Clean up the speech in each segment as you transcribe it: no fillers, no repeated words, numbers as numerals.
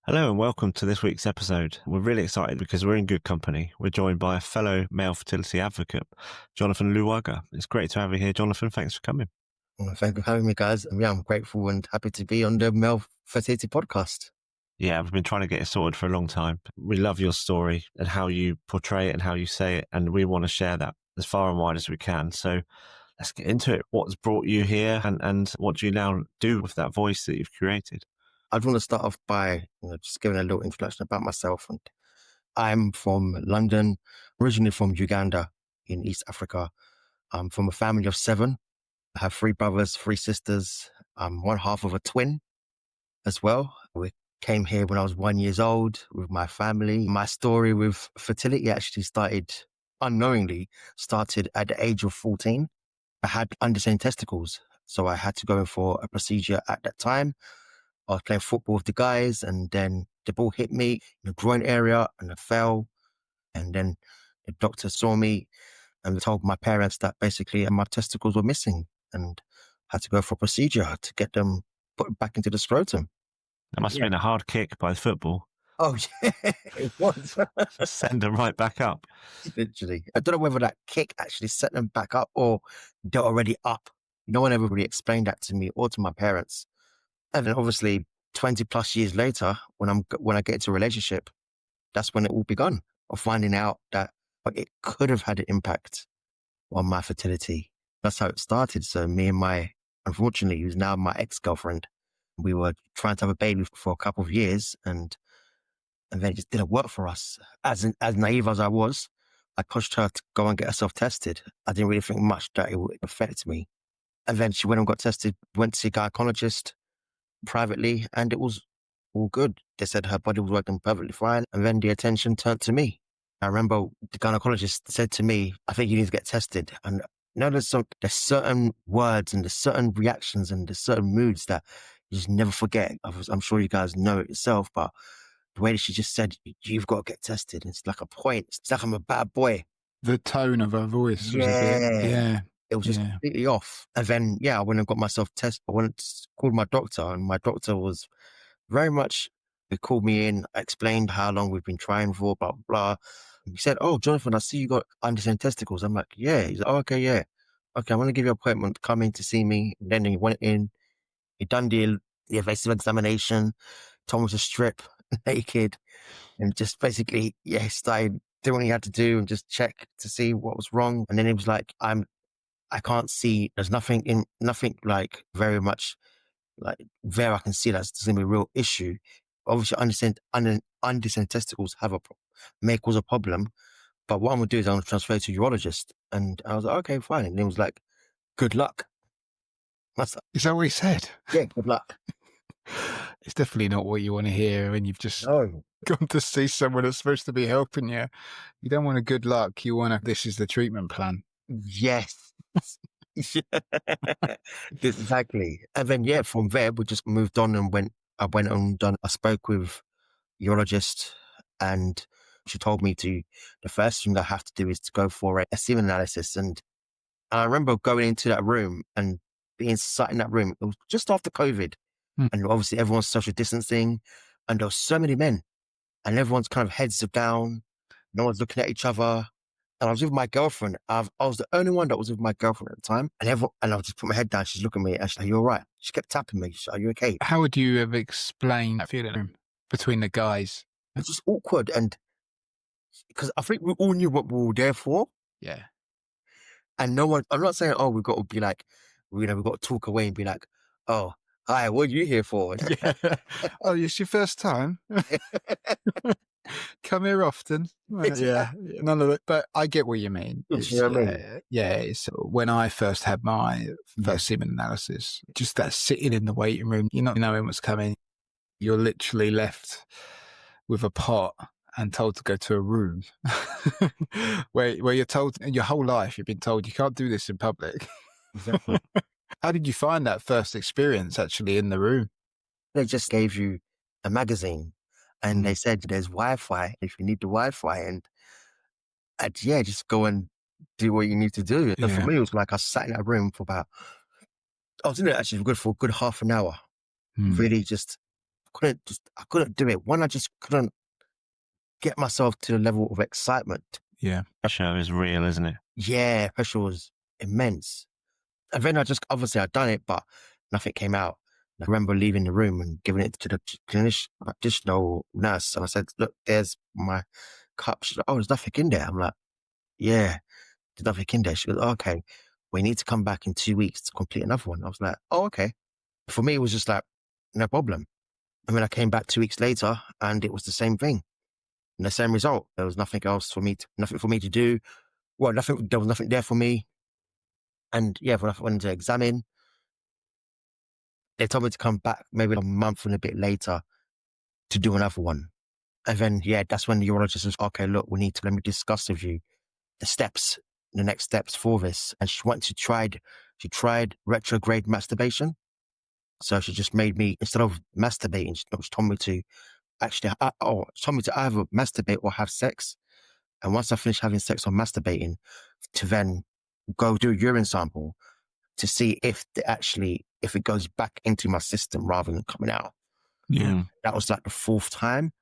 Hello and welcome to this week's episode. We're really excited because we're in good company. We're joined by a fellow male fertility advocate, Jonathan Luwagga. It's great to have you here, Jonathan. Thanks for coming. Well, thank you for having me, guys. Yeah, I'm grateful and happy to be on the Male Fertility podcast. Yeah, we've been trying to get it sorted for a long time. We love your story and how you portray it and how you say it, and we want to share that as far and wide as we can. So let's get into it. What's brought you here and what do you now do with that voice that you've created? I'd want to start off by just giving a little introduction about myself. And I'm from London, originally from Uganda in East Africa. I'm from a family of 7. I have 3 brothers, 3 sisters. I'm one half of a twin as well. We came here when I was 1 year old with my family. My story with fertility actually unknowingly started at the age of 14. I had undescended testicles, so I had to go in for a procedure at that time. I was playing football with the guys, and then the ball hit me in the groin area and I fell. And then the doctor saw me and told my parents that basically my testicles were missing and had to go for a procedure to get them put back into the scrotum. That must have been a hard kick by the football. Oh, yeah, it was. Send them right back up. Literally. I don't know whether that kick actually set them back up or they're already up. No one ever really explained that to me or to my parents. And then obviously 20 plus years later, when I get into a relationship, that's when it all begun, of finding out that it could have had an impact on my fertility. That's how it started. So me and unfortunately, who's now my ex-girlfriend, we were trying to have a baby for a couple of years and then it just didn't work for us. As naive as I was, I pushed her to go and get herself tested. I didn't really think much that it would affect me. And then she went and got tested, went to see a gynecologist privately, and it was all good. They said her body was working perfectly fine. And then the attention turned to me. I remember the gynecologist said to me, I think you need to get tested. And there's certain words and there's certain reactions and there's certain moods that you just never forget. I'm sure you guys know it yourself, but the way that she just said, you've got to get tested. It's like a point. It's like I'm a bad boy. The tone of her voice was it was just completely off. And then, I went and got myself tested. I went and called my doctor, and my doctor was very much, he called me in, explained how long we've been trying for, blah, blah. He said, "Oh, Jonathan, I see you got undescended testicles." I'm like, "Yeah." He's like, "Oh, okay, yeah. Okay, I'm going to give you an appointment. Come in to see me." And then he went in, he done the invasive examination, told me to strip naked, and just basically, started doing what he had to do and just check to see what was wrong. And then he was like, I can't see, there's nothing like very much like there I can see that's going to be a real issue. Obviously, undescended testicles may cause a problem, but what I'm going to do is I'm going to transfer to a urologist. And I was like, okay, fine. And he was like, good luck. Is that what he said? Yeah, good luck. It's definitely not what you want to hear when you've just gone to see someone that's supposed to be helping you. You don't want a good luck. You want this is the treatment plan. Yes. Exactly. And then, from there, we just moved on and I spoke with a urologist, and she told me the first thing I have to do is to go for a semen analysis. And I remember going into that room and being sat in that room. It was just after COVID. And obviously everyone's social distancing, and there were so many men, and everyone's kind of heads are down. No one's looking at each other. And I was with my girlfriend. I was the only one that was with my girlfriend at the time. And I just put my head down. She's looking at me. And she's like, "Are you all right?" She kept tapping me. She's like, "Are you okay?" How would you have explained that feeling between the guys? It's just awkward. And because I think we all knew what we were there for. Yeah. And no one, I'm not saying, we've got to be like, we've got to talk away and be like, "Oh, hi, what are you here for?" Yeah. Oh, it's your first time? Come here often. Yeah, none of it. But I get what you mean. You know what I mean? It's when I first had my first semen analysis, just that sitting in the waiting room, you're not knowing what's coming. You're literally left with a pot and told to go to a room where you're told your whole life, you've been told you can't do this in public. Exactly. How did you find that first experience actually in the room? They just gave you a magazine. And they said, there's Wi-Fi if you need the Wi-Fi. And just go and do what you need to do. And for me, it was like I sat in that room for about I was in it actually for a good half an hour. Hmm. Really I couldn't do it. One, I just couldn't get myself to the level of excitement. Yeah. Show is real, isn't it? Yeah, pressure was immense. And then obviously I'd done it, but nothing came out. And I remember leaving the room and giving it to the practitioner nurse. And I said, look, there's my cup. She's like, oh, there's nothing in there. I'm like, yeah, there's nothing in there. She goes, oh, okay, we need to come back in 2 weeks to complete another one. I was like, oh, okay. For me, it was just like, no problem. And then I came back 2 weeks later and it was the same thing. And the same result. There was nothing nothing for me to do. Well, there was nothing there for me. And yeah, when I went to examine, they told me to come back maybe a month and a bit later to do another one. And then, yeah, that's when the urologist was, okay, look, let me discuss with you the next steps for this. And she tried retrograde masturbation. So she just made me, instead of masturbating, she told me to she told me to either masturbate or have sex. And once I finish having sex or masturbating, to then go do a urine sample to see if it goes back into my system rather than coming out. Yeah. That was like the fourth time.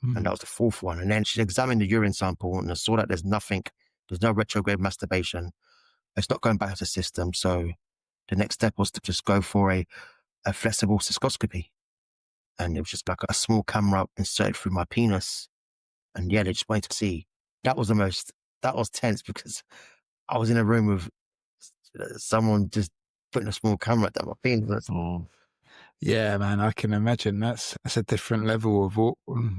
And that was the fourth one. And then she examined the urine sample and I saw that there's no retrograde masturbation. It's not going back to the system. So the next step was to just go for a flexible cystoscopy. And it was just like a small camera inserted through my penis. And yeah, they just wanted to see. That was tense because I was in a room with someone just putting a small camera down my penis. Oh, Yeah, man, I can imagine that's a different level of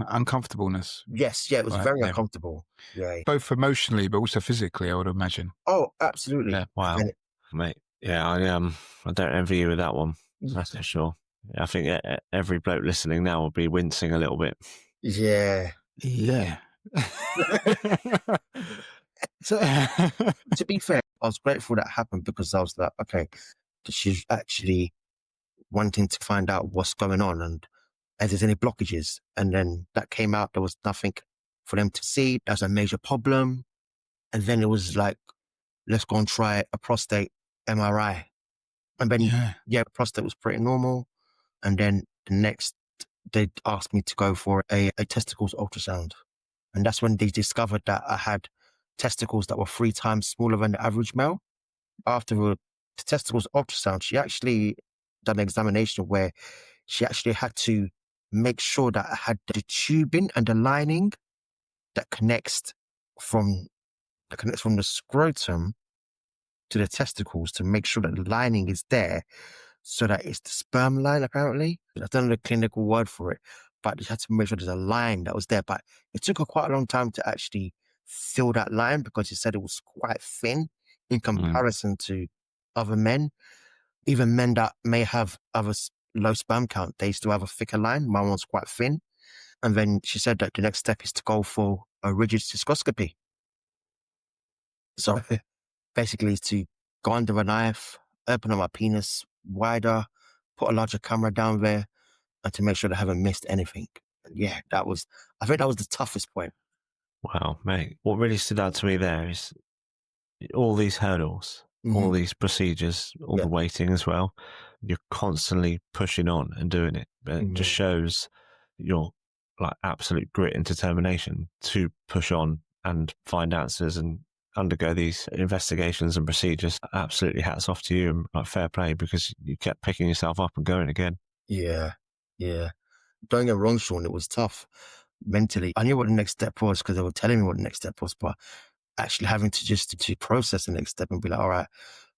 uncomfortableness, Yes, yeah, it was right? very Yeah. uncomfortable. Yeah. Both emotionally, but also physically, I would imagine. Oh, absolutely. Yeah. wow, And mate. Yeah, I don't envy you with that one. That's for sure. I think every bloke listening now will be wincing a little bit. yeah. Yeah. So, To be fair, I was grateful that happened because I was like, okay, she's actually wanting to find out what's going on and if there's any blockages. And then that came out, there was nothing for them to see. That's a major problem. And then it was like, let's go and try a prostate MRI. And then, yeah. prostate was pretty normal. And then they asked me to go for a testicles ultrasound. And that's when they discovered that I had testicles that were 3 times smaller than the average male. After the testicles ultrasound, she actually done an examination where she actually had to make sure that I had the tubing and the lining that connects from the scrotum to the testicles to make sure that the lining is there so that it's the sperm line, apparently. I don't know the clinical word for it, but you had to make sure there's a line that was there. But it took her quite a long time to actually fill that line because she said it was quite thin in comparison to other men. Even men that may have low sperm count, they still have a thicker line. My one's quite thin. And then she said that the next step is to go for a rigid cystoscopy. So basically is to go under a knife, open up my penis wider, put a larger camera down there, and to make sure they haven't missed anything. And yeah, I think that was the toughest point. Wow, mate. What really stood out to me there is all these hurdles, all these procedures, all the waiting as well. You're constantly pushing on and doing it. But it just shows your like absolute grit and determination to push on and find answers and undergo these investigations and procedures. Absolutely hats off to you and like, fair play because you kept picking yourself up and going again. Yeah. Don't get me wrong, Sean, it was tough mentally. I knew what the next step was because they were telling me what the next step was, but actually having to process the next step and be like, all right,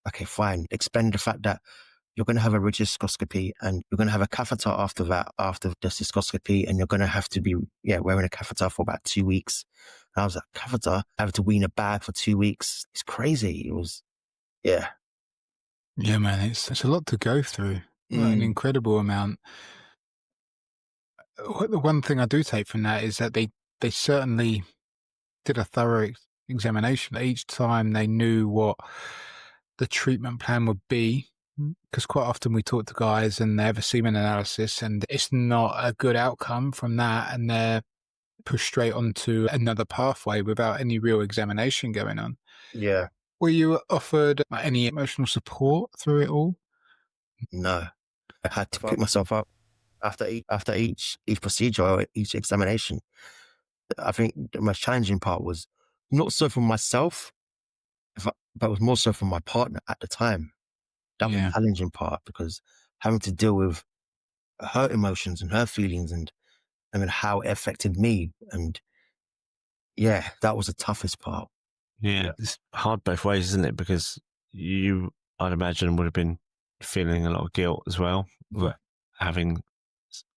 okay, fine. Explain the fact that you're going to have a rigid cystoscopy and you're going to have a catheter after that, after the cystoscopy, and you're going to have to be, wearing a catheter for about 2 weeks. And I was like, catheter? Having to wean a bag for 2 weeks? It's crazy. It was, yeah. Yeah, man, it's a lot to go through. An incredible amount. The one thing I do take from that is that they certainly did a thorough examination. Each time they knew what the treatment plan would be, because quite often we talk to guys and they have a semen analysis and it's not a good outcome from that and they're pushed straight onto another pathway without any real examination going on. Yeah. Were you offered any emotional support through it all? No. I had to pick myself up after each procedure or each examination. I think the most challenging part was not so for myself, but it was more so for my partner at the time. That was the challenging part, because having to deal with her emotions and her feelings and how it affected me. And yeah, that was the toughest part. Yeah, it's hard both ways, isn't it? Because you, I'd imagine, would have been feeling a lot of guilt as well, Yeah. having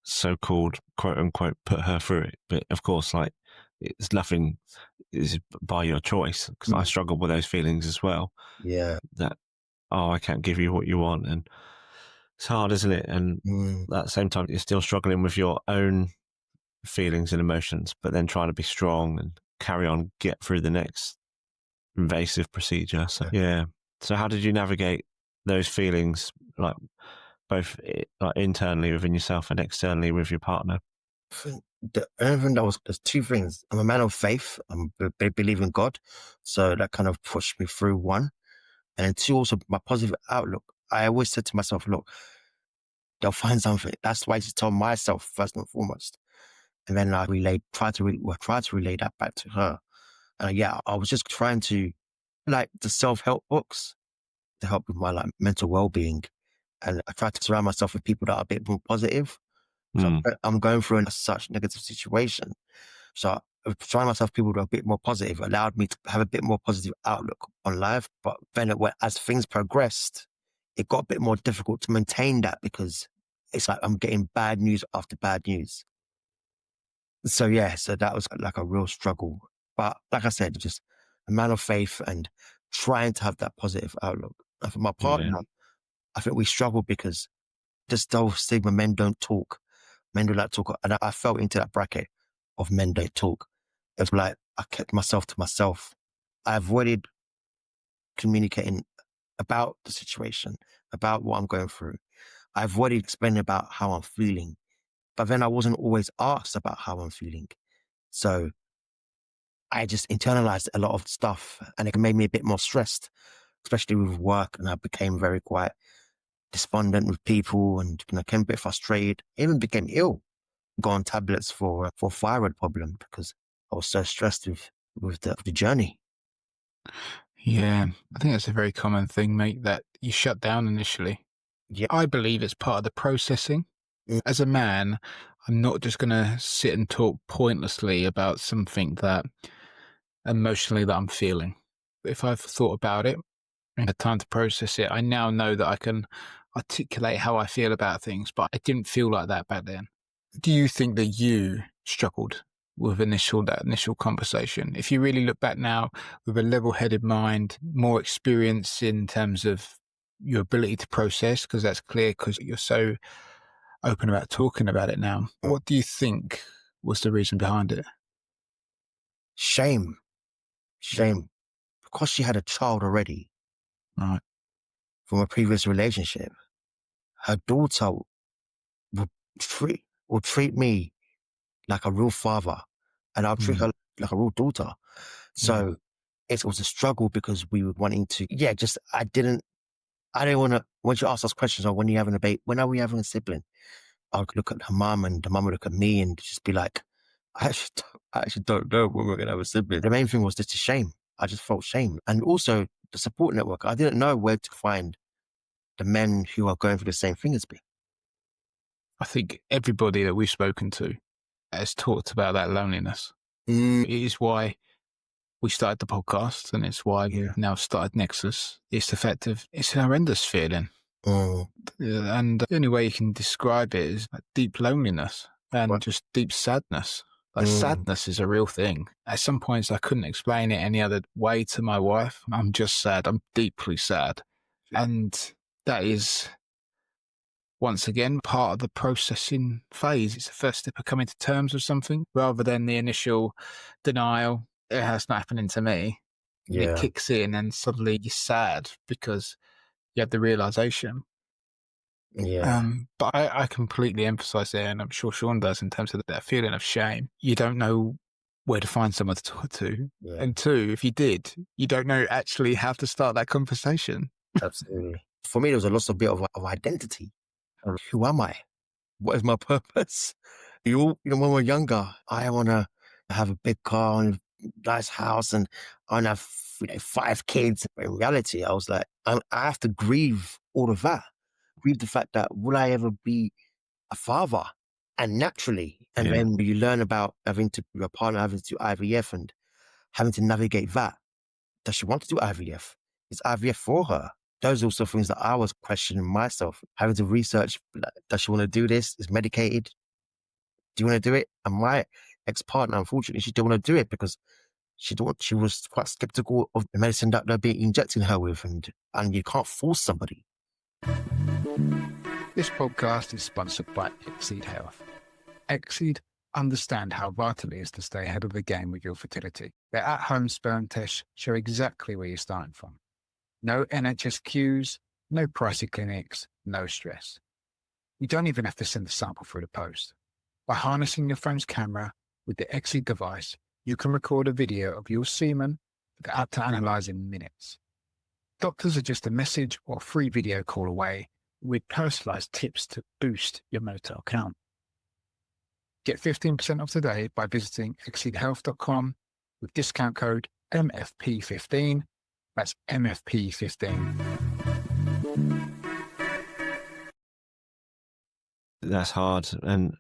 so-called quote unquote put her through it. But of course, like, it's nothing is by your choice, because I struggle with those feelings as well. Yeah. That, oh, I can't give you what you want, and it's hard, isn't it? And at the same time, you're still struggling with your own feelings and emotions, but then trying to be strong and carry on, get through the next invasive procedure. So yeah. So how did you navigate those feelings, like both like internally within yourself and externally with your partner? I think there's two things. I'm a man of faith. I believe in God. So that kind of pushed me through, one. And then two, also my positive outlook. I always said to myself, look, they'll find something. That's why I just told myself first and foremost. And then I tried to relay that back to her. And yeah, I was just trying to, like, the self-help books to help with my like mental well-being. And I tried to surround myself with people that are a bit more positive. So I'm going through such negative situation. So surrounding myself with people that are a bit more positive allowed me to have a bit more positive outlook on life. But then as things progressed, it got a bit more difficult to maintain that, because it's like I'm getting bad news after bad news. So yeah, so that was like a real struggle. But like I said, just a man of faith and trying to have that positive outlook. And for my partner, I think we struggled because this whole stigma, men don't talk. Men do like talk. And I fell into that bracket of men don't talk. It was like I kept myself to myself. I avoided communicating about the situation, about what I'm going through. I avoided explaining about how I'm feeling. But then I wasn't always asked about how I'm feeling. So I just internalized a lot of stuff, and it made me a bit more stressed, especially with work. And I became very quite despondent with people, and I became a bit frustrated. I even became ill, got on tablets for thyroid problem because I was so stressed with the journey. Yeah, I think that's a very common thing, mate, that you shut down initially. Yeah. I believe it's part of the processing. Mm. As a man, I'm not just going to sit and talk pointlessly about something that emotionally that I'm feeling. If I've thought about it and had time to process it, I now know that I can articulate how I feel about things, but I didn't feel like that back then. Do you think that you struggled with that initial conversation? If you really look back now with a level-headed mind, more experience in terms of your ability to process, because that's clear because you're so open about talking about it now. What do you think was the reason behind it? Shame. Because she had a child already. Right. From a previous relationship. Her daughter would treat me like a real father, and I'll treat her like a real daughter. So it was a struggle because we were wanting to, I didn't want to, when she asked us questions, when are we having a sibling? I would look at her mum, and the mum would look at me and just be like, I actually don't know when we're going to have a sibling. The main thing was just a shame. I just felt shame. And also the support network. I didn't know where to find the men who are going through the same thing as me. I think everybody that we've spoken to has talked about that loneliness. It is why we started the podcast, and it's why we've now started Nexus. It's the fact of it's an horrendous feeling. And the only way you can describe it is like deep loneliness and just deep sadness. Like sadness is a real thing. At some points I couldn't explain it any other way to my wife. I'm just sad. I'm deeply sad. And that is, once again, part of the processing phase. It's the first step of coming to terms with something rather than the initial denial. It has not happening to me. Yeah. It kicks in and suddenly you're sad because you have the realization. Yeah. But I completely emphasize there, and I'm sure Sean does, in terms of that feeling of shame. You don't know where to find someone to talk to. Yeah. And two, if you did, you don't know actually how to start that conversation. Absolutely. For me, there was a loss of bit of identity. Who am I? What is my purpose? When we're younger, I want to have a big car and a nice house and I want to have 5 kids. In reality, I was like, I have to grieve all of that. Grieve the fact that will I ever be a father? And naturally, and then you learn about having to, your partner having to do IVF and having to navigate that. Does she want to do IVF? Is IVF for her? Those are also things that I was questioning myself, having to research, like, does she want to do this? Is medicated? Do you want to do it? And my ex-partner, unfortunately, she didn't want to do it because she was quite skeptical of the medicine that they're being injecting her with. And you can't force somebody. This podcast is sponsored by Exceed Health. Exceed understand how vital it is to stay ahead of the game with your fertility. Their at-home sperm tests show exactly where you're starting from. No NHS queues, no pricey clinics, no stress. You don't even have to send the sample through the post. By harnessing your phone's camera with the Exceed device, you can record a video of your semen for the app to analyze in minutes. Doctors are just a message or free video call away with personalized tips to boost your motile count. Get 15% off today by visiting exceedhealth.com with discount code MFP15. That's MFP15. That's hard. And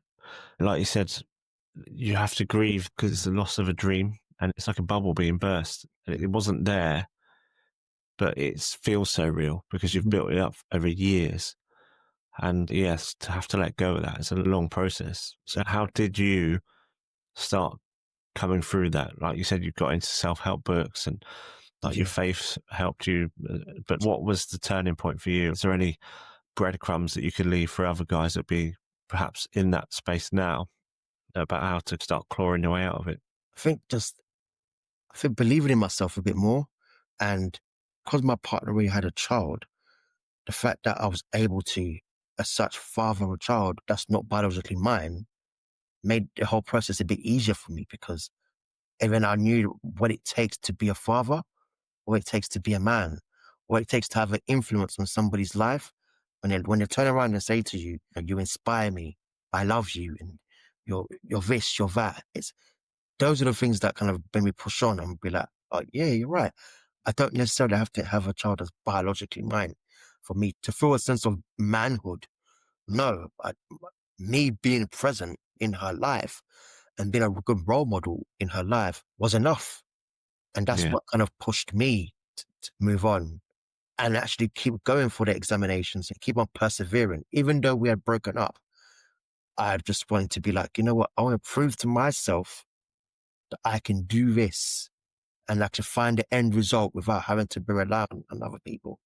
like you said, you have to grieve because it's the loss of a dream and it's like a bubble being burst. It wasn't there, but it feels so real because you've built it up over years. And yes, to have to let go of that, it's a long process. So how did you start coming through that? Like you said, you got into self-help books and like your faith helped you. But what was the turning point for you? Is there any breadcrumbs that you could leave for other guys that be perhaps in that space now about how to start clawing your way out of it? I think believing in myself a bit more. And because my partner really had a child, the fact that I was able to, as such, father a child that's not biologically mine made the whole process a bit easier for me because even I knew what it takes to be a father, what it takes to be a man, what it takes to have an influence on somebody's life. When they turn around and say to you, you inspire me, I love you, and you're this, you're that. Those are the things that kind of made me push on and be like, oh yeah, you're right. I don't necessarily have to have a child that's biologically mine for me to feel a sense of manhood. No, me being present in her life and being a good role model in her life was enough. And that's what kind of pushed me to move on and actually keep going for the examinations and keep on persevering. Even though we had broken up, I just wanted to be like, you know what? I want to prove to myself that I can do this and actually find the end result without having to be reliant on other people.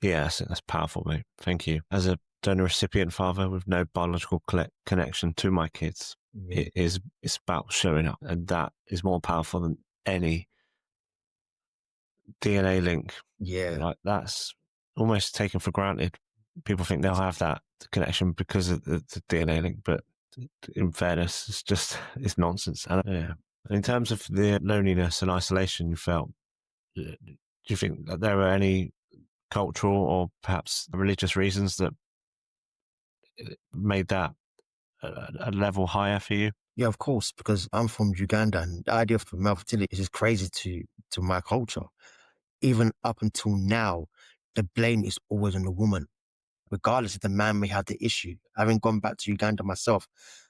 Yeah, that's powerful, mate. Thank you. As a donor recipient father with no biological connection to my kids, it's about showing up, and that is more powerful than any DNA link. Yeah. Like that's almost taken for granted. People think they'll have that connection because of the DNA link, but in fairness, it's nonsense. And in terms of the loneliness and isolation you felt, do you think that there were any cultural or perhaps religious reasons that made that a level higher for you? Yeah, of course, because I'm from Uganda and the idea of male fertility is just crazy to my culture. Even up until now, the blame is always on the woman, regardless if the man may have the issue. Having gone back to Uganda myself,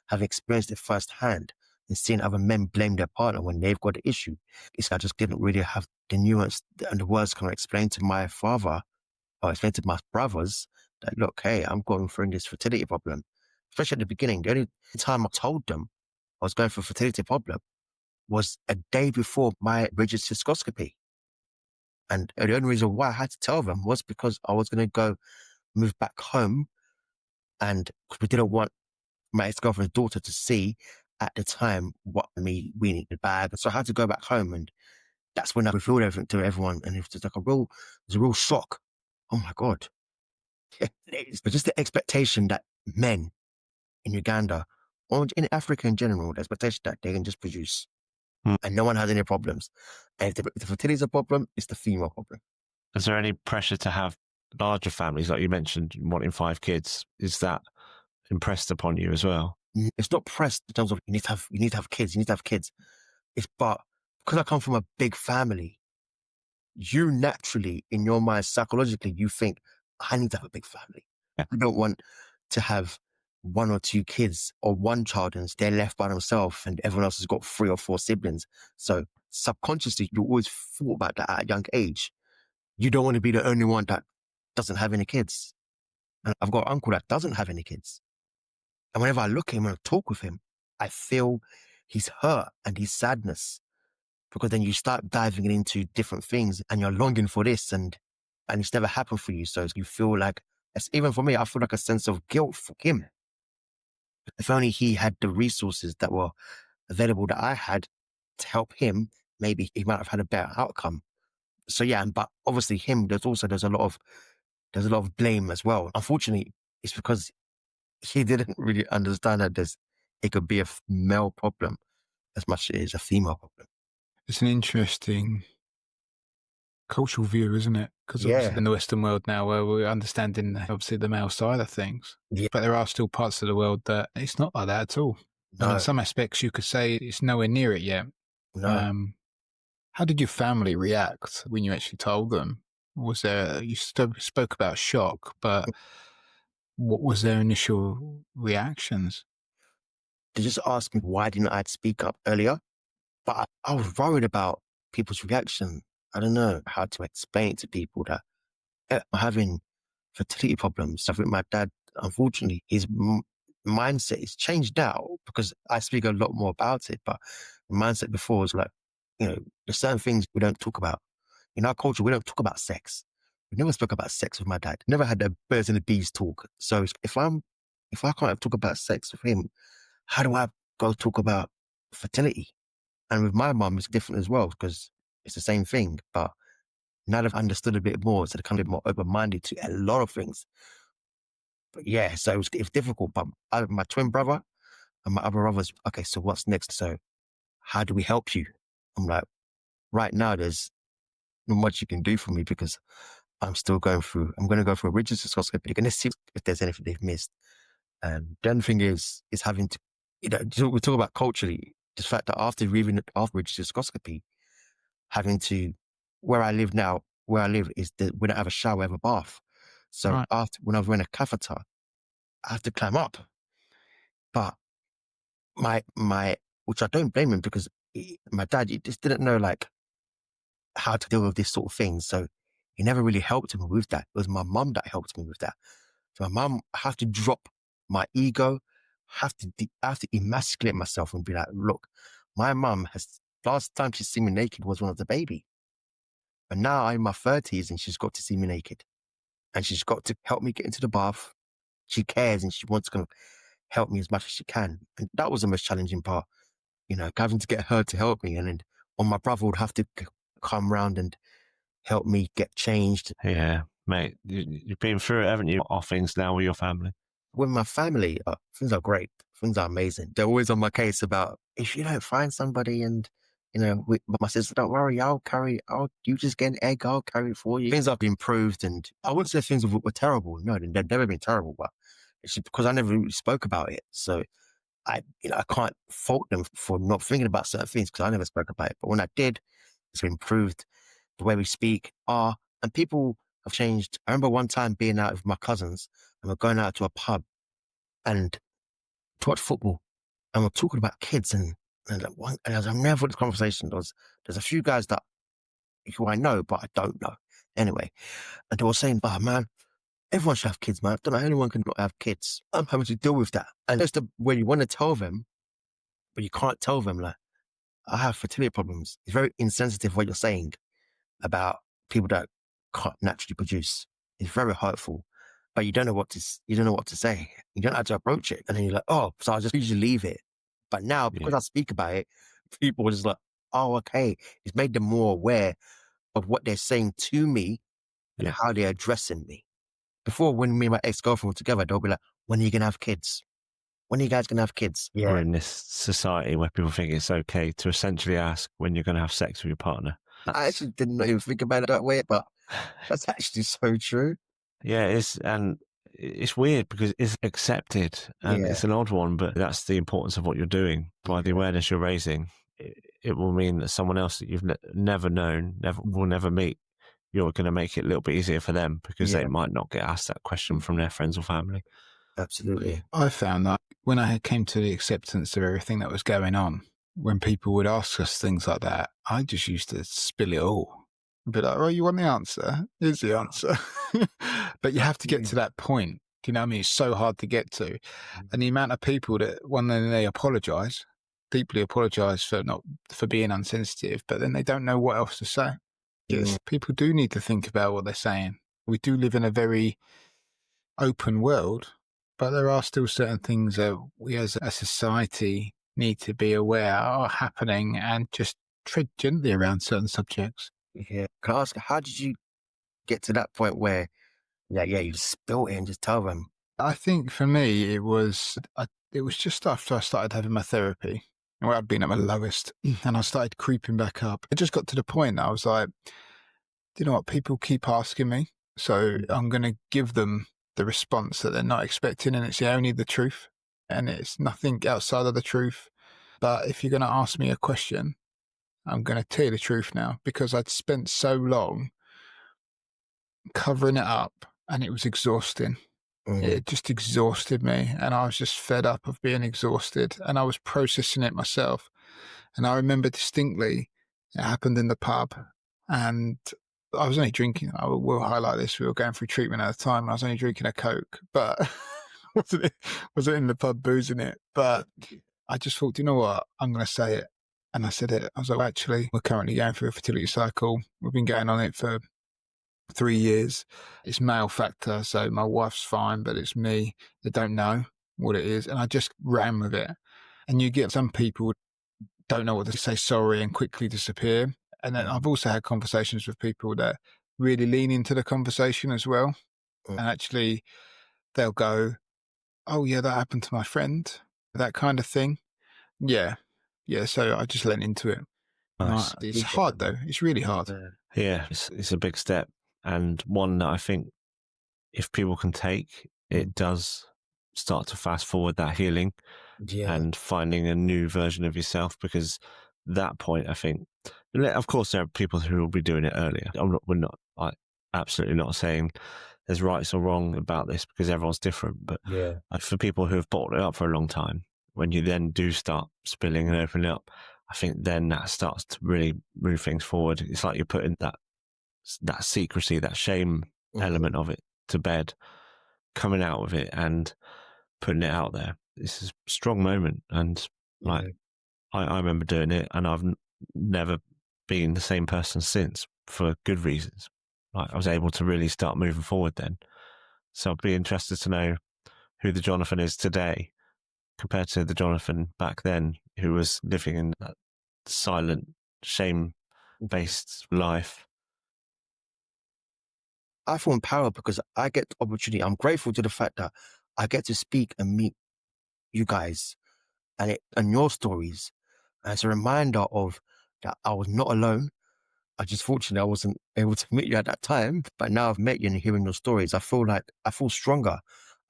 having experienced it firsthand and seeing other men blame their partner when they've got the issue, I just didn't really have the nuance and the words kind of explain to my father or explain to my brothers that, look, hey, I'm going through this fertility problem. Especially at the beginning, the only time I told them I was going through a fertility problem was a day before my rigid cystoscopy. And the only reason why I had to tell them was because I was going to go move back home and we didn't want my ex-girlfriend's daughter to see at the time what we needed the bag. So I had to go back home and that's when I revealed everything to everyone. And it was just like it was a real shock. Oh my God. But just the expectation that men in Uganda or in Africa in general, the expectation that they can just produce and no one has any problems. And if the fertility is a problem, it's the female problem. Is there any pressure to have larger families, like you mentioned, wanting 5 kids, is that impressed upon you as well? It's not pressed in terms of you need to have kids. It's but because I come from a big family, you naturally, in your mind, psychologically, you think, I need to have a big family. Yeah. I don't want to have 1 or 2 kids or one child and they're left by themselves and everyone else has got 3 or 4 siblings. So subconsciously, you always thought about that at a young age. You don't want to be the only one that doesn't have any kids. And I've got an uncle that doesn't have any kids. And whenever I look at him and I talk with him, I feel his hurt and his sadness, because then you start diving into different things and you're longing for this and it's never happened for you. So you feel like, even for me, I feel like a sense of guilt for him. If only he had the resources that were available that I had to help him, maybe he might have had a better outcome. So yeah, but obviously there's a lot of blame as well. Unfortunately, it's because he didn't really understand that it could be a male problem as much as it is a female problem. It's an interesting cultural view, isn't it? Because obviously in the Western world now, where we're understanding obviously the male side of things, but there are still parts of the world that it's not like that at all. No. And in some aspects, you could say it's nowhere near it yet. No. How did your family react when you actually told them? Was there, you spoke about shock, but what was their initial reactions? They just asked me why didn't I speak up earlier? But I was worried about people's reaction. I don't know how to explain it to people that I'm having fertility problems. I think my dad, unfortunately, his mindset is changed now because I speak a lot more about it. But the mindset before was like, there's certain things we don't talk about. In our culture, we don't talk about sex. We never spoke about sex with my dad. Never had the birds and the bees talk. So if I can't talk about sex with him, how do I go talk about fertility? And with my mum, it's different as well because it's the same thing. But now they've understood a bit more, so they're kind of a bit more open-minded to a lot of things. But yeah, so it was difficult. But my twin brother and my other brothers, okay, so what's next? So how do we help you? I'm like, right now, there's not much you can do for me because I'm going to go through a rigid cystoscopy. You're going to see if there's anything they've missed. And the other thing is having to, we talk about culturally, the fact that after rigid cystoscopy, having to, where I live is that we don't have a shower, we have a bath. So after, when I was wearing a catheter, I have to climb up. But which I don't blame him because my dad, he just didn't know like how to deal with this sort of thing. So he never really helped me with that. It was my mum that helped me with that. So my mum, I have to drop my ego, I have to emasculate myself and be like, look, my mum last time she seen me naked was when I was a baby. But now I'm in my 30s and she's got to see me naked. And she's got to help me get into the bath. She cares and she wants to help me as much as she can. And that was the most challenging part, having to get her to help me. And then my brother would have to come round and help me get changed. Yeah, mate, you've been through it, haven't you? Off things now with your family. With my family, things are great. Things are amazing. They're always on my case about if you don't find somebody and, my sister, don't worry, you just get an egg, I'll carry it for you. Things have improved and I wouldn't say things were terrible. No, they've never been terrible, but it's just because I never really spoke about it. So I can't fault them for not thinking about certain things because I never spoke about it. But when I did, it's improved the way we speak and people have changed. I remember one time being out with my cousins and we're going out to a pub and to watch football and we're talking about kids and as I've never had this conversation, there's a few guys who I know, but I don't know. Anyway, and they were saying, oh man, everyone should have kids, man. I don't know, anyone can not have kids. I'm having to deal with that. And that's where you want to tell them, but you can't tell them like, I have fertility problems. It's very insensitive what you're saying about people that can't naturally produce. It's very hurtful, but you don't know what to say. You don't know how to approach it. And then you're like, oh, so I'll just usually leave it. But now, because I speak about it, people are just like, oh, okay. It's made them more aware of what they're saying to me and how they're addressing me. Before, when me and my ex-girlfriend were together, they'll be like, when are you going to have kids? When are you guys going to have kids? Yeah. We're in this society where people think it's okay to essentially ask when you're going to have sex with your partner. I actually didn't even think about it that way, but that's actually so true. Yeah, it's weird because it's accepted and Yeah. it's an odd one, but that's the importance of what you're doing. By the awareness you're raising, it will mean that someone else that you've never known, will never meet, you're going to make it a little bit easier for them because they Yeah. might not get asked that question from their friends or family. Absolutely. I found that when I came to the acceptance of everything that was going on, when people would ask us things like that, I just used to spill it all. Be like, oh, you want the answer? Here's the answer. But you have to get to that point. Do you know what I mean? It's so hard to get to. And the amount of people that, when they apologise, deeply apologise for being unsensitive, but then they don't know what else to say. Yes, people do need to think about what they're saying. We do live in a very open world, but there are still certain things that we as a society need to be aware are happening and just tread gently around certain subjects. Yeah. Can I ask, how did you get to that point where, you just spill it and just tell them? I think for me, it was just after I started having my therapy, where I'd been at my lowest, and I started creeping back up. It just got to the point that I was like, do you know what? People keep asking me, so I'm going to give them the response that they're not expecting, and it's only the truth, and it's nothing outside of the truth. But if you're going to ask me a question, I'm going to tell you the truth now, because I'd spent so long covering it up, and it was exhausting. It just exhausted me, and I was just fed up of being exhausted, and I was processing it myself. And I remember distinctly it happened in the pub, and I was only drinking. I will highlight this. We were going through treatment at the time. I was only drinking a Coke, but wasn't in the pub boozing it. But I just thought, you know what? I'm going to say it. And I said it. I was like, actually, we're currently going through a fertility cycle. We've been going on it for 3 years. It's male factor, so my wife's fine, but it's me that don't know what it is. And I just ran with it. And you get some people don't know what to say sorry and quickly disappear. And then I've also had conversations with people that really lean into the conversation as well. And actually they'll go, oh yeah, that happened to my friend, that kind of thing. Yeah. So I just leant into it. Nice. It's hard though. It's really hard. Yeah, it's a big step, and one that I think if people can take, it does start to fast forward that healing and finding a new version of yourself, because that point, I think, of course, there are people who will be doing it earlier. We're not absolutely not saying there's rights or wrong about this, because everyone's different. But for people who have bottled it up for a long time, when you then do start spilling and opening up, I think then that starts to really move things forward. It's like you're putting that secrecy, that shame element of it to bed, coming out of it and putting it out there. It's a strong moment. And I remember doing it, and I've never been the same person since, for good reasons. Like, I was able to really start moving forward then. So I'd be interested to know who the Jonathan is today compared to the Jonathan back then, who was living in that silent, shame-based life. I feel empowered because I get the opportunity. I'm grateful to the fact that I get to speak and meet you guys and your stories. And it's a reminder of that I was not alone. Fortunately, I wasn't able to meet you at that time, but now I've met you and hearing your stories, I feel stronger.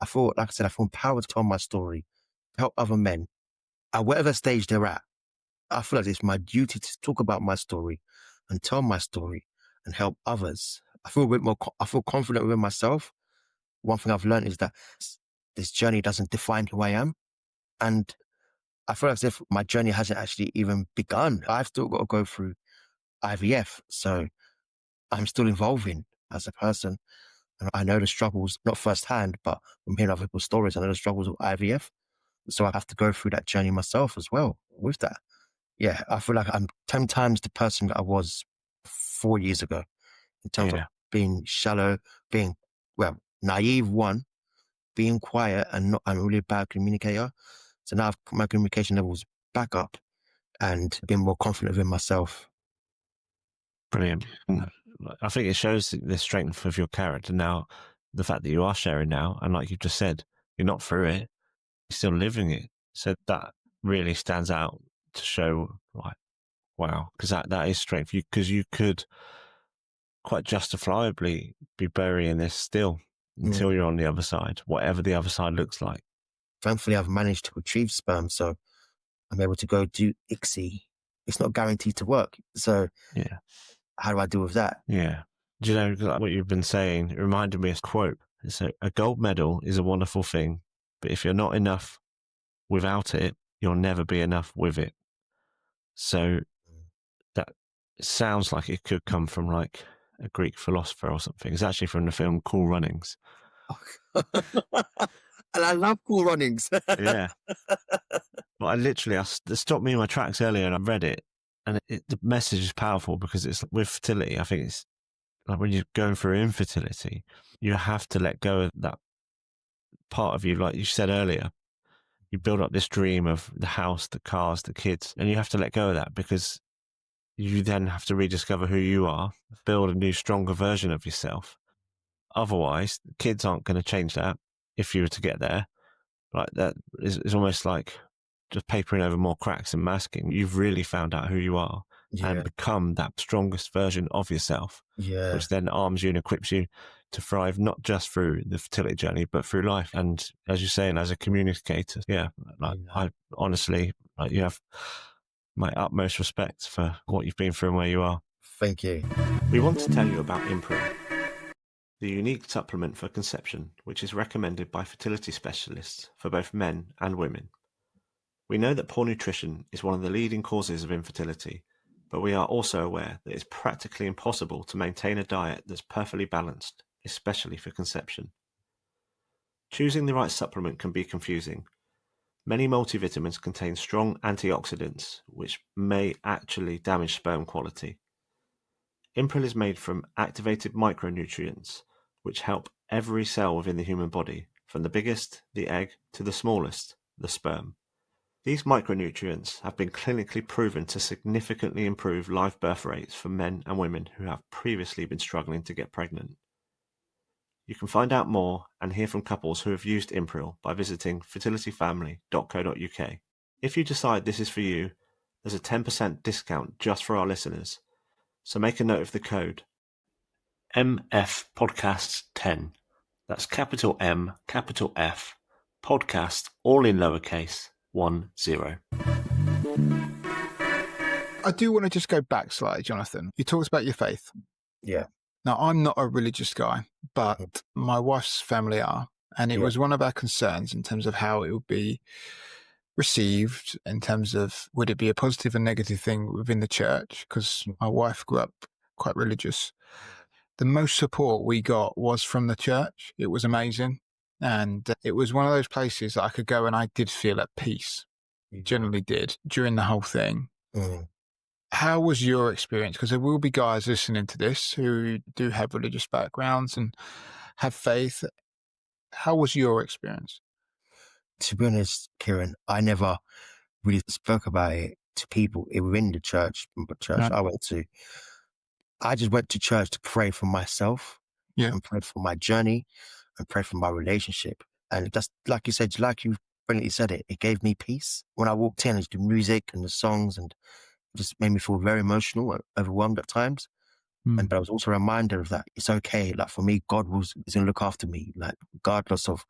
I feel empowered to tell my story, to help other men at whatever stage they're at. I feel like it's my duty to talk about my story and tell my story and help others. I feel a bit more, I feel confident within myself. One thing I've learned is that this journey doesn't define who I am. And I feel as if my journey hasn't actually even begun. I've still got to go through IVF. So I'm still evolving as a person. And I know the struggles, not firsthand, but from hearing other people's stories, I know the struggles of IVF. So I have to go through that journey myself as well with that. Yeah, I feel like I'm 10 times the person that I was 4 years ago in terms of being shallow, being, naive, being quiet and a really bad communicator. So now I've put my communication levels back up and been more confident in myself. Brilliant. I think it shows the strength of your character now, the fact that you are sharing now, and like you just said, you're not through it, you're still living it. So that really stands out to show, like, wow, because that is strength. Because you could quite justifiably be burying this still. until you're on the other side, whatever the other side looks like. Thankfully, I've managed to retrieve sperm, so I'm able to go do ICSI. It's not guaranteed to work. So Yeah. how do I deal with that? Yeah. Do you know, like what you've been saying, it reminded me of a quote. It's a gold medal is a wonderful thing, but if you're not enough without it, you'll never be enough with it. So that sounds like it could come from like a Greek philosopher or something. It's actually from the film Cool Runnings. And I love Cool Runnings. Yeah. Well, I stopped me in my tracks earlier and I read it, and the message is powerful because it's with fertility. I think it's like when you're going through infertility, you have to let go of that part of you. Like you said earlier, you build up this dream of the house, the cars, the kids, and you have to let go of that because you then have to rediscover who you are, build a new, stronger version of yourself. Otherwise, kids aren't going to change that if you were to get there. Like that is almost like just papering over more cracks and masking. You've really found out who you are and become that strongest version of yourself, which then arms you and equips you to thrive, not just through the fertility journey, but through life. And as you're saying, as a communicator, I honestly, you have my utmost respect for what you've been through and where you are. Thank you. We want to tell you about Impril, the unique supplement for conception, which is recommended by fertility specialists for both men and women. We know that poor nutrition is one of the leading causes of infertility, but we are also aware that it's practically impossible to maintain a diet that's perfectly balanced, especially for conception. Choosing the right supplement can be confusing. Many multivitamins contain strong antioxidants, which may actually damage sperm quality. Impril is made from activated micronutrients, which help every cell within the human body, from the biggest, the egg, to the smallest, the sperm. These micronutrients have been clinically proven to significantly improve live birth rates for men and women who have previously been struggling to get pregnant. You can find out more and hear from couples who have used Impril by visiting fertilityfamily.co.uk. If you decide this is for you, there's a 10% discount just for our listeners. So make a note of the code MFPodcasts10. That's capital M, capital F, podcast, all in lowercase, 10. I do want to just go back slightly, Jonathan. You talked about your faith. Yeah. Now, I'm not a religious guy, but my wife's family are. And it was one of our concerns in terms of how it would be received, in terms of would it be a positive and negative thing within the church? Because my wife grew up quite religious. The most support we got was from the church. It was amazing. And it was one of those places that I could go and I did feel at peace. Generally did during the whole thing. How was your experience? Because there will be guys listening to this who do have religious backgrounds and have faith. How was your experience? To be honest, Kieran, I never really spoke about it to people within the church. I went to. I just went to church to pray for myself and pray for my journey and pray for my relationship. And just like you said, like you brilliantly said it gave me peace. When I walked in, the music and the songs and it just made me feel very emotional and overwhelmed at times. But I was also a reminder of that. It's okay. Like for me, God is going to look after me, like regardless of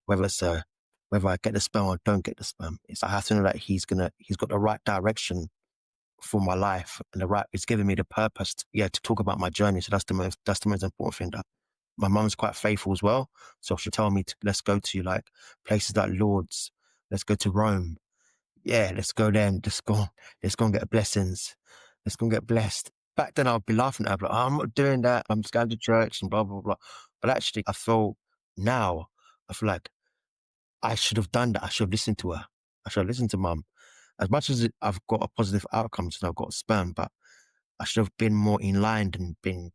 whether I get the sperm or don't get the sperm. I have to know that He's got the right direction for my life and it's giving me the purpose to talk about my journey. So that's the most important thing. That my mum's quite faithful as well. So she'll tell me let's go to like places like Lourdes. Let's go to Rome. Yeah, let's go there and let's go and get blessings. Let's go and get blessed. Back then I'd be laughing at her, like, oh, I'm not doing that. I'm just going to church and blah, blah, blah. But actually I feel like I should have done that. I should have listened to her. I should have listened to mum. As much as I've got a positive outcome, so I've got sperm, but I should have been more in line and been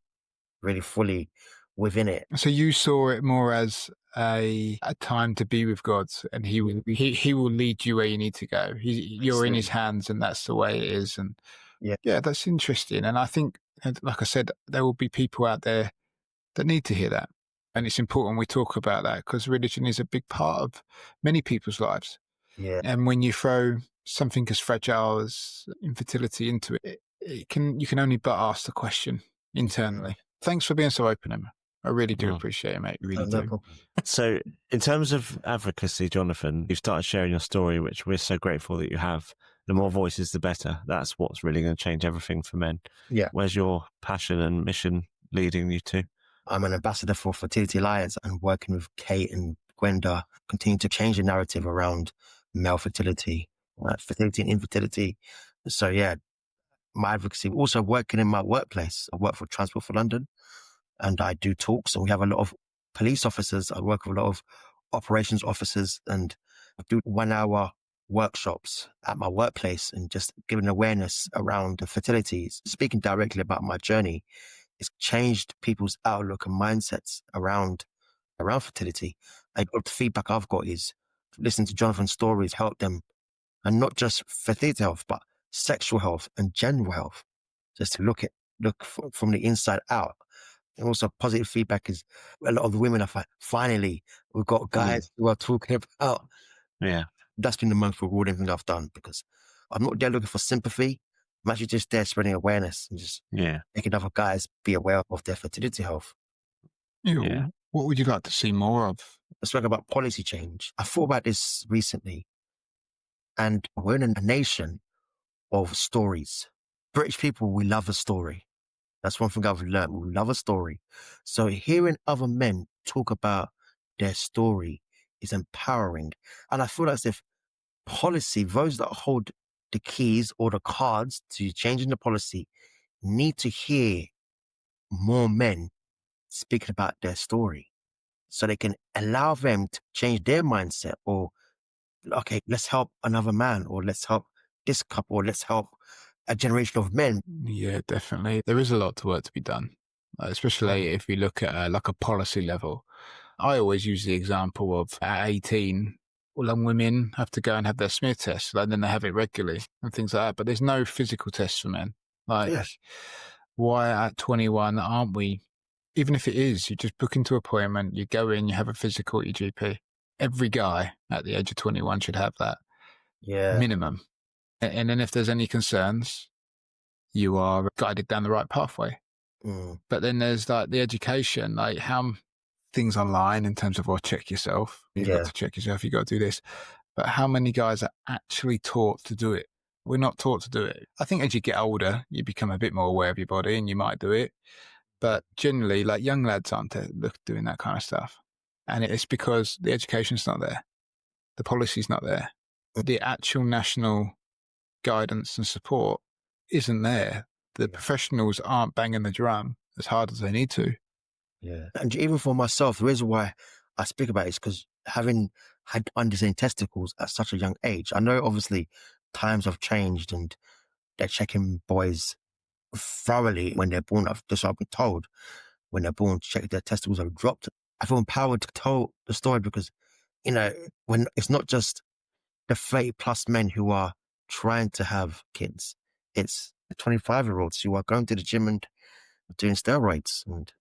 really fully within it. So you saw it more as a time to be with God, and He will lead you where you need to go. You're in His hands, and that's the way it is. And yeah, that's interesting. And I think, like I said, there will be people out there that need to hear that. And it's important we talk about that because religion is a big part of many people's lives. Yeah. And when you throw something as fragile as infertility into it, you can only but ask the question internally. Thanks for being so open, Emma. I really do appreciate it, mate. Really No do. problem. So, in terms of advocacy, Jonathan, you've started sharing your story, which we're so grateful that you have. The more voices, the better. That's what's really going to change everything for men. Yeah. Where's your passion and mission leading you to? I'm an ambassador for Fertility Alliance and working with Kate and Gwenda, continue to change the narrative around male fertility, fertility and infertility. So yeah, my advocacy, also working in my workplace. I work for Transport for London and I do talks, and we have a lot of police officers. I work with a lot of operations officers and I do 1 hour workshops at my workplace and just giving awareness around fertility, speaking directly about my journey. It's changed people's outlook and mindsets around fertility. And the feedback I've got is listening to Jonathan's stories help them, and not just fertility health, but sexual health and general health. Just to look from the inside out. And also positive feedback is a lot of the women are finally, we've got guys who are talking about. Yeah. That's been the most rewarding thing I've done, because I'm not there looking for sympathy. I'm actually just there spreading awareness and just making other guys be aware of their fertility health. Yeah. What would you like to see more of? Let's talk about policy change. I thought about this recently, and we're in a nation of stories. British people, we love a story. That's one thing I've learned. We love a story. So hearing other men talk about their story is empowering. And I feel as if policy, those that hold the keys or the cards to changing the policy, need to hear more men speaking about their story so they can allow them to change their mindset, or, okay, let's help another man, or let's help this couple, or let's help a generation of men. Yeah, definitely. There is a lot of work to be done, especially if we look at like a policy level. I always use the example of at 18, all young women have to go and have their smear tests, and then they have it regularly and things like that. But there's no physical tests for men. Like, why at 21 aren't we? Even if it is, you just book into an appointment, you go in, you have a physical at your GP. Every guy at the age of 21 should have that. Minimum. And then if there's any concerns, you are guided down the right pathway. But then there's like the education, like how things online in terms of, check yourself. You've got to check yourself. You've got to do this. But how many guys are actually taught to do it? We're not taught to do it. I think as you get older, you become a bit more aware of your body and you might do it. But generally, like, young lads aren't doing that kind of stuff. And it's because the education's not there. The policy's not there. The actual national guidance and support isn't there. The professionals aren't banging the drum as hard as they need to. Yeah. And even for myself, the reason why I speak about it is because having had undescended testicles at such a young age, I know obviously times have changed and they're checking boys thoroughly when they're born. I've been told when they're born, check if their testicles have dropped. I feel empowered to tell the story because, when it's not just the 30+ men who are trying to have kids, it's the 25-year-olds who are going to the gym and doing steroids. And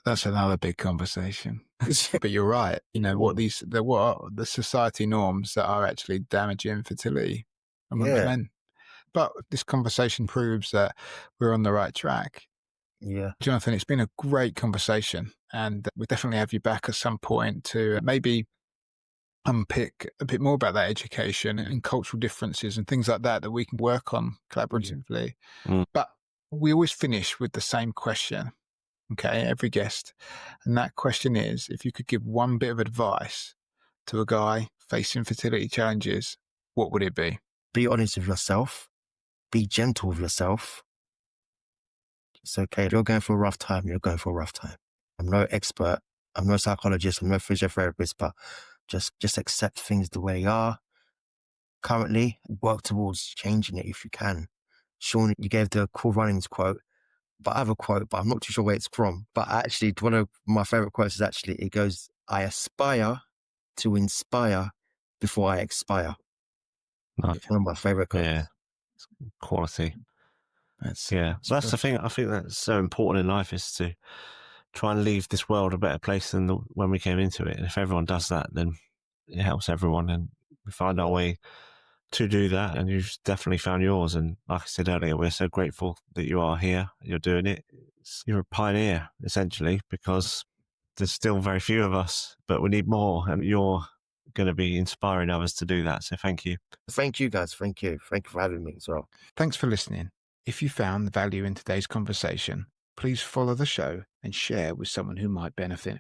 that's another big conversation. But you're right. What are the society norms that are actually damaging fertility amongst men. But this conversation proves that we're on the right track. Yeah. Jonathan, it's been a great conversation, and we'll definitely have you back at some point to maybe unpick a bit more about that education and cultural differences and things like that we can work on collaboratively. But we always finish with the same question, okay, every guest. And that question is, if you could give one bit of advice to a guy facing fertility challenges, what would it be? Be honest with yourself. Be gentle with yourself. It's okay. If you're going for a rough time, you're going for a rough time. I'm no expert. I'm no psychologist. I'm no physiotherapist, but just accept things the way they are. Currently, work towards changing it if you can. Sean, you gave the Cool Runnings quote, but I have a quote, but I'm not too sure where it's from. But actually, one of my favorite quotes is it goes, "I aspire to inspire before I expire." Nice. It's one of my favorite quotes. Yeah. Quality. That's the thing. I think that's so important in life, is to try and leave this world a better place than when we came into it. And if everyone does that, then it helps everyone, and we find our way to do that. And you've definitely found yours. And like I said earlier, we're so grateful that you are here. You're doing it. you're a pioneer, essentially, because there's still very few of us, but we need more, and you're going to be inspiring others to do that. So thank you. Thank you, guys. Thank you. Thank you for having me as well. Thanks for listening. If you found value in today's conversation, please follow the show and share with someone who might benefit.